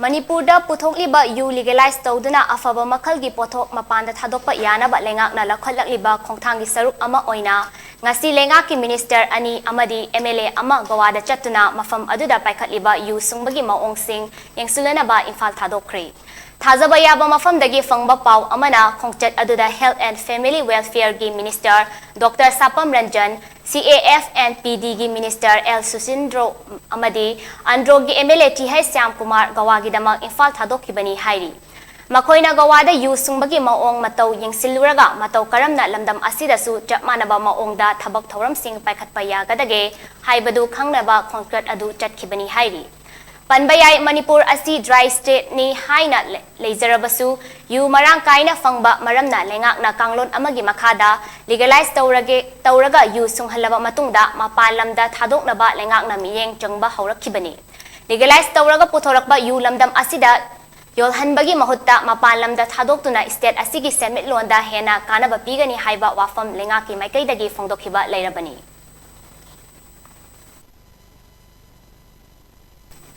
Manipurda puthokliba Yoo Legalise Tounaba afaba makhalgi pothok mapanda thadokpa yanaba lengakna lakhatlakliba khongthanggi saruk ama OINA ngasi lengakki minister ani amadi MLA ama Goa da chattuna mafam aduda paikhatliba Yoo Sungbagi Ma-Ong Yengsillunaba imphal thadokkhre. Thajaba yaba mafamdagi fangba paw amana khongchat aduda Health and Family Welfare gi Minister Dr. Sapam Ranjan, CAF and PD gi Minister L Susindro amadi Andro gi MLA T.H. Syam Kumar Goa gi damak imphal thadokibani hairi. Makoina Goa da Yoo Sungbagi Ma-Ong Matou Yengsillunaba Matou karamna lamdam asidasu chap manaba maong da thabak thoram sing paikhatpa yagadage haibadu khangnaba concrete adu chatkibani hairi. Panbayay Manipur asi dry state ni haina lezarabasu Yoo marang kaina fangba maramna lengakna kanglon amagi makhada legalize tauraga Yoo sunghalaba matungda mapalamda thadoknaba lengakna miyeng changba haurakibani. Legalize tauraga puthorakba Yoo lamdam asida yolhanbagi mahutta mapalamda thadoktuna state asigi semit londa hena kanaba pigani haiba wafam lengaki maikaidagi fongdokhiba leirabani.